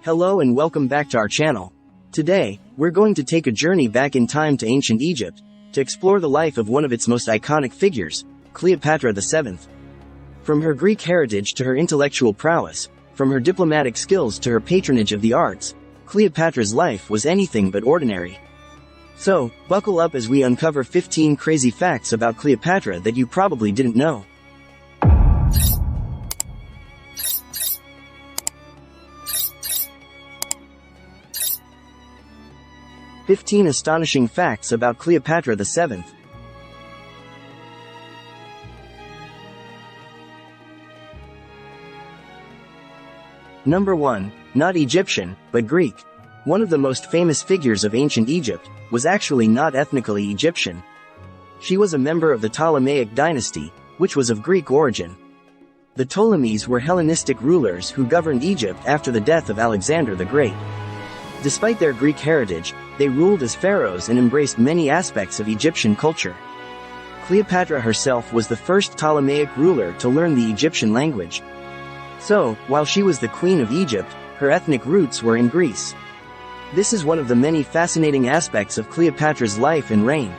Hello and welcome back to our channel. Today, we're going to take a journey back in time to ancient Egypt, to explore the life of one of its most iconic figures, Cleopatra VII. From her Greek heritage to her intellectual prowess, from her diplomatic skills to her patronage of the arts, Cleopatra's life was anything but ordinary. So, buckle up as we uncover 15 crazy facts about Cleopatra that you probably didn't know. 15 astonishing facts about Cleopatra VII. Number 1. Not Egyptian, but Greek. One of the most famous figures of ancient Egypt was actually not ethnically Egyptian. She was a member of the Ptolemaic dynasty, which was of Greek origin. The Ptolemies were Hellenistic rulers who governed Egypt after the death of Alexander the Great. Despite their Greek heritage, they ruled as pharaohs and embraced many aspects of Egyptian culture. Cleopatra herself was the first Ptolemaic ruler to learn the Egyptian language. So, while she was the queen of Egypt, her ethnic roots were in Greece. This is one of the many fascinating aspects of Cleopatra's life and reign.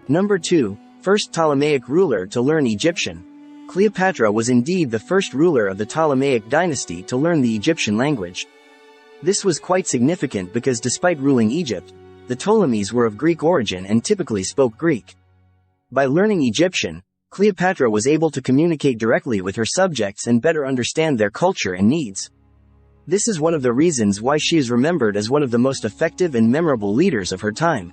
Number 2. First Ptolemaic ruler to learn Egyptian. Cleopatra was indeed the first ruler of the Ptolemaic dynasty to learn the Egyptian language. This was quite significant because despite ruling Egypt, the Ptolemies were of Greek origin and typically spoke Greek. By learning Egyptian, Cleopatra was able to communicate directly with her subjects and better understand their culture and needs. This is one of the reasons why she is remembered as one of the most effective and memorable leaders of her time.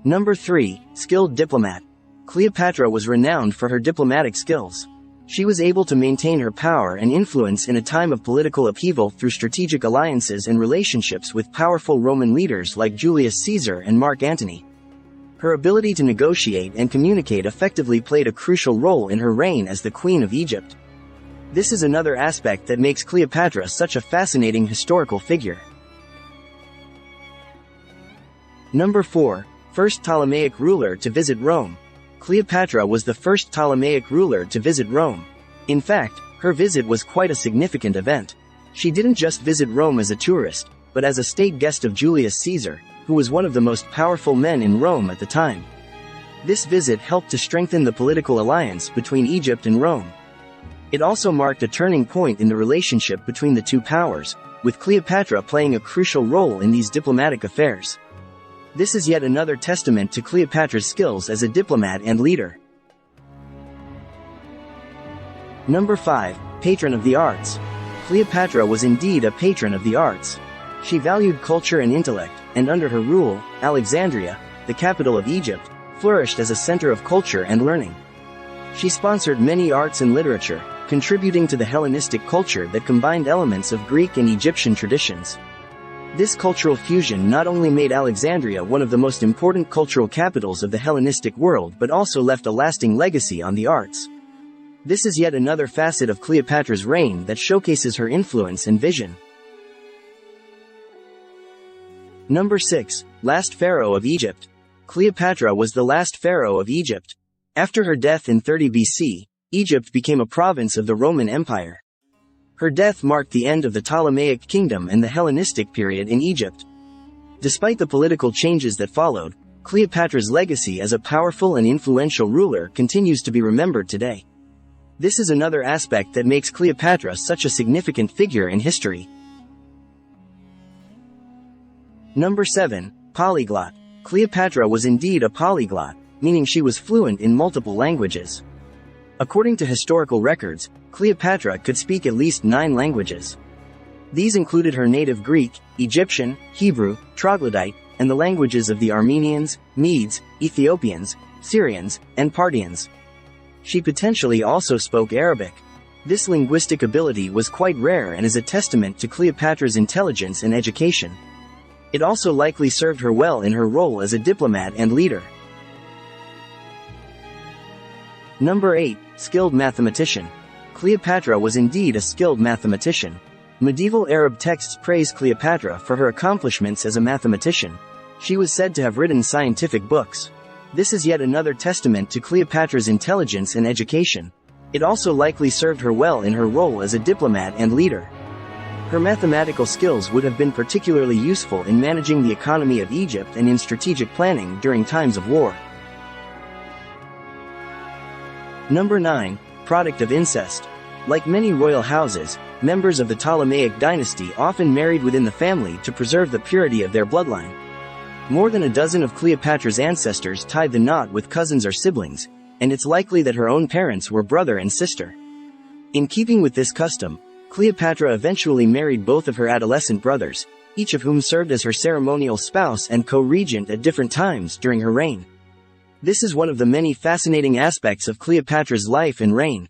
Number 3. Skilled diplomat. Cleopatra was renowned for her diplomatic skills. She was able to maintain her power and influence in a time of political upheaval through strategic alliances and relationships with powerful Roman leaders like Julius Caesar and Mark Antony. Her ability to negotiate and communicate effectively played a crucial role in her reign as the Queen of Egypt. This is another aspect that makes Cleopatra such a fascinating historical figure. Number 4. First Ptolemaic ruler to visit Rome. Cleopatra was the first Ptolemaic ruler to visit Rome. In fact, her visit was quite a significant event. She didn't just visit Rome as a tourist, but as a state guest of Julius Caesar, who was one of the most powerful men in Rome at the time. This visit helped to strengthen the political alliance between Egypt and Rome. It also marked a turning point in the relationship between the two powers, with Cleopatra playing a crucial role in these diplomatic affairs. This is yet another testament to Cleopatra's skills as a diplomat and leader. Number 5. Patron of the arts. Cleopatra was indeed a patron of the arts. She valued culture and intellect, and under her rule, Alexandria, the capital of Egypt, flourished as a center of culture and learning. She sponsored many arts and literature, contributing to the Hellenistic culture that combined elements of Greek and Egyptian traditions. This cultural fusion not only made Alexandria one of the most important cultural capitals of the Hellenistic world but also left a lasting legacy on the arts. This is yet another facet of Cleopatra's reign that showcases her influence and vision. Number 6. Last pharaoh of Egypt. Cleopatra was the last pharaoh of Egypt. After her death in 30 BC, Egypt became a province of the Roman Empire. Her death marked the end of the Ptolemaic kingdom and the Hellenistic period in Egypt. Despite the political changes that followed, Cleopatra's legacy as a powerful and influential ruler continues to be remembered today. This is another aspect that makes Cleopatra such a significant figure in history. Number 7. Polyglot. Cleopatra was indeed a polyglot, meaning she was fluent in multiple languages. According to historical records, Cleopatra could speak at least 9 languages. These included her native Greek, Egyptian, Hebrew, Troglodyte, and the languages of the Armenians, Medes, Ethiopians, Syrians, and Parthians. She potentially also spoke Arabic. This linguistic ability was quite rare and is a testament to Cleopatra's intelligence and education. It also likely served her well in her role as a diplomat and leader. Number 8. Skilled mathematician. Cleopatra was indeed a skilled mathematician. Medieval Arab texts praise Cleopatra for her accomplishments as a mathematician. She was said to have written scientific books. This is yet another testament to Cleopatra's intelligence and education. It also likely served her well in her role as a diplomat and leader. Her mathematical skills would have been particularly useful in managing the economy of Egypt and in strategic planning during times of war. Number 9. Product of incest. Like many royal houses, members of the Ptolemaic dynasty often married within the family to preserve the purity of their bloodline. More than a dozen of Cleopatra's ancestors tied the knot with cousins or siblings, and it's likely that her own parents were brother and sister. In keeping with this custom, Cleopatra eventually married both of her adolescent brothers, each of whom served as her ceremonial spouse and co-regent at different times during her reign. This is one of the many fascinating aspects of Cleopatra's life and reign.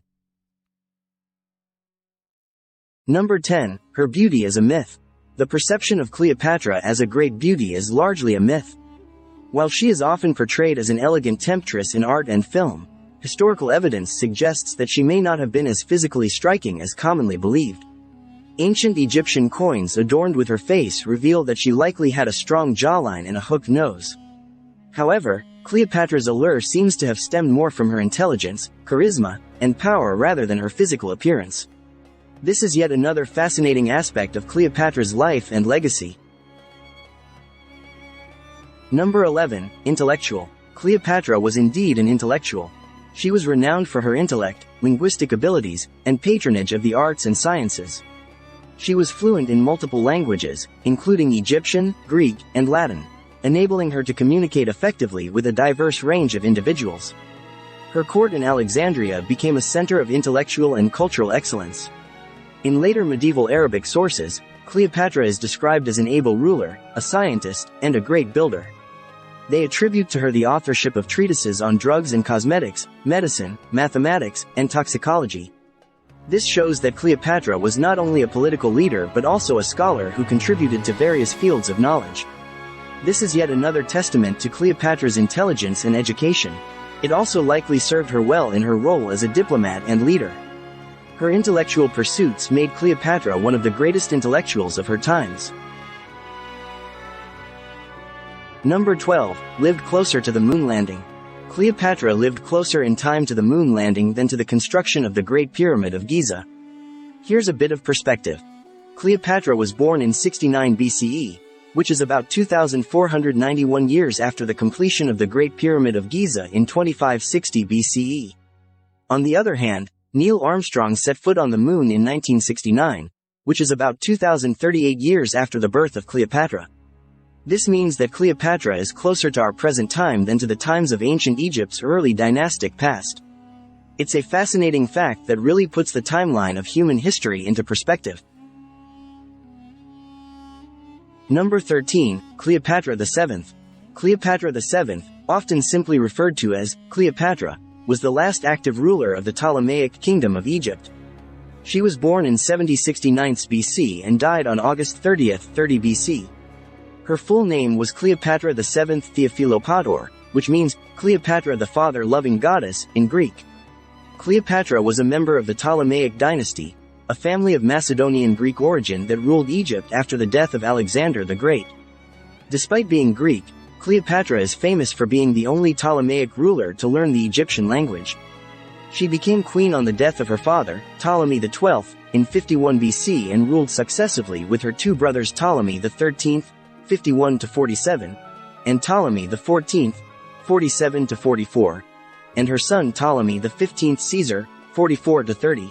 Number 10. Her beauty is a myth. The perception of Cleopatra as a great beauty is largely a myth. While she is often portrayed as an elegant temptress in art and film, historical evidence suggests that she may not have been as physically striking as commonly believed. Ancient Egyptian coins adorned with her face reveal that she likely had a strong jawline and a hooked nose. However, Cleopatra's allure seems to have stemmed more from her intelligence, charisma, and power rather than her physical appearance. This is yet another fascinating aspect of Cleopatra's life and legacy. Number 11. Intellectual. Cleopatra was indeed an intellectual. She was renowned for her intellect, linguistic abilities, and patronage of the arts and sciences. She was fluent in multiple languages, including Egyptian, Greek, and Latin, enabling her to communicate effectively with a diverse range of individuals. Her court in Alexandria became a center of intellectual and cultural excellence. In later medieval Arabic sources, Cleopatra is described as an able ruler, a scientist, and a great builder. They attribute to her the authorship of treatises on drugs and cosmetics, medicine, mathematics, and toxicology. This shows that Cleopatra was not only a political leader but also a scholar who contributed to various fields of knowledge. This is yet another testament to Cleopatra's intelligence and education. It also likely served her well in her role as a diplomat and leader. Her intellectual pursuits made Cleopatra one of the greatest intellectuals of her times. Number 12. Lived closer to the moon landing. Cleopatra lived closer in time to the moon landing than to the construction of the Great Pyramid of Giza. Here's a bit of perspective. Cleopatra was born in 69 BCE, which is about 2,491 years after the completion of the Great Pyramid of Giza in 2560 BCE. On the other hand, Neil Armstrong set foot on the moon in 1969, which is about 2,038 years after the birth of Cleopatra. This means that Cleopatra is closer to our present time than to the times of ancient Egypt's early dynastic past. It's a fascinating fact that really puts the timeline of human history into perspective. Number 13. Cleopatra VII. Cleopatra VII, often simply referred to as Cleopatra, was the last active ruler of the Ptolemaic Kingdom of Egypt. She was born in 7069 BC and died on August 30, 30 BC. Her full name was Cleopatra VII Theophilopator, which means Cleopatra the Father-Loving Goddess in Greek. Cleopatra was a member of the Ptolemaic dynasty, a family of Macedonian Greek origin that ruled Egypt after the death of Alexander the Great. Despite being Greek, Cleopatra is famous for being the only Ptolemaic ruler to learn the Egyptian language. She became queen on the death of her father, Ptolemy XII, in 51 BC and ruled successively with her two brothers Ptolemy XIII, 51-47, and Ptolemy XIV, 47-44, and her son Ptolemy XV Caesar, 44-30.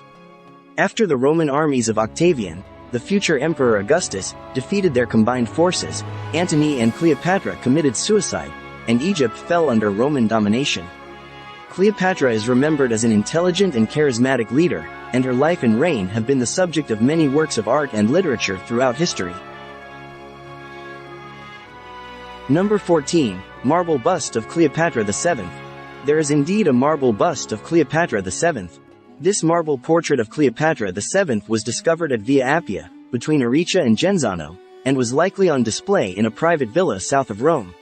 After the Roman armies of Octavian, the future Emperor Augustus, defeated their combined forces, Antony and Cleopatra committed suicide, and Egypt fell under Roman domination. Cleopatra is remembered as an intelligent and charismatic leader, and her life and reign have been the subject of many works of art and literature throughout history. Number 14. Marble bust of Cleopatra VII. There is indeed a marble bust of Cleopatra VII. This marble portrait of Cleopatra VII was discovered at Via Appia, between Aricia and Genzano, and was likely on display in a private villa south of Rome.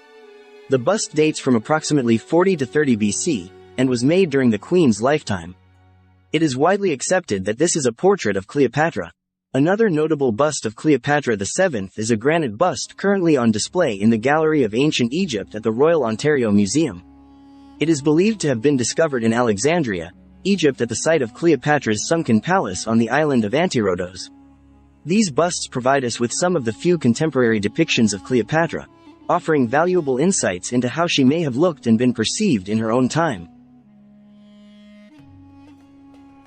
The bust dates from approximately 40 to 30 BC, and was made during the Queen's lifetime. It is widely accepted that this is a portrait of Cleopatra. Another notable bust of Cleopatra VII is a granite bust currently on display in the Gallery of Ancient Egypt at the Royal Ontario Museum. It is believed to have been discovered in Alexandria, Egypt at the site of Cleopatra's sunken palace on the island of Antirodos. These busts provide us with some of the few contemporary depictions of Cleopatra, offering valuable insights into how she may have looked and been perceived in her own time.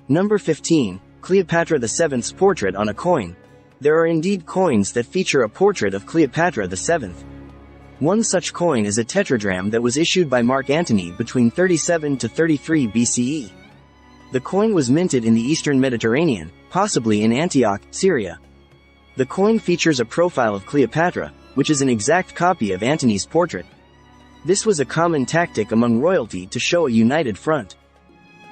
Number 15. Cleopatra VII's portrait on a coin. There are indeed coins that feature a portrait of Cleopatra VII. One such coin is a tetradrachm that was issued by Mark Antony between 37 to 33 BCE. The coin was minted in the eastern Mediterranean, possibly in Antioch, Syria. The coin features a profile of Cleopatra, which is an exact copy of Antony's portrait. This was a common tactic among royalty to show a united front.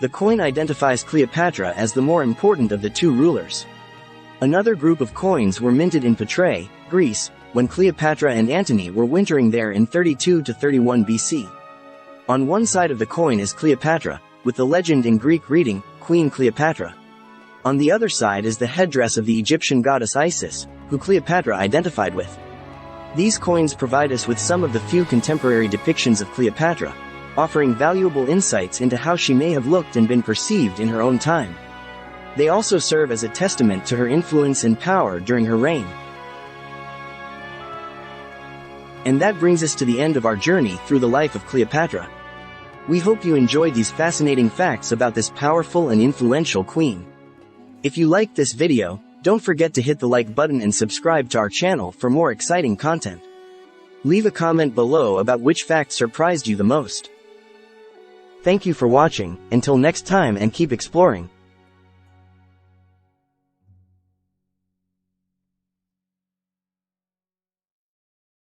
The coin identifies Cleopatra as the more important of the two rulers. Another group of coins were minted in Patrae, Greece, when Cleopatra and Antony were wintering there in 32 to 31 BC. On one side of the coin is Cleopatra, with the legend in Greek reading, Queen Cleopatra. On the other side is the headdress of the Egyptian goddess Isis, who Cleopatra identified with. These coins provide us with some of the few contemporary depictions of Cleopatra, offering valuable insights into how she may have looked and been perceived in her own time. They also serve as a testament to her influence and power during her reign. And that brings us to the end of our journey through the life of Cleopatra. We hope you enjoyed these fascinating facts about this powerful and influential queen. If you liked this video, don't forget to hit the like button and subscribe to our channel for more exciting content. Leave a comment below about which fact surprised you the most. Thank you for watching, until next time, and keep exploring.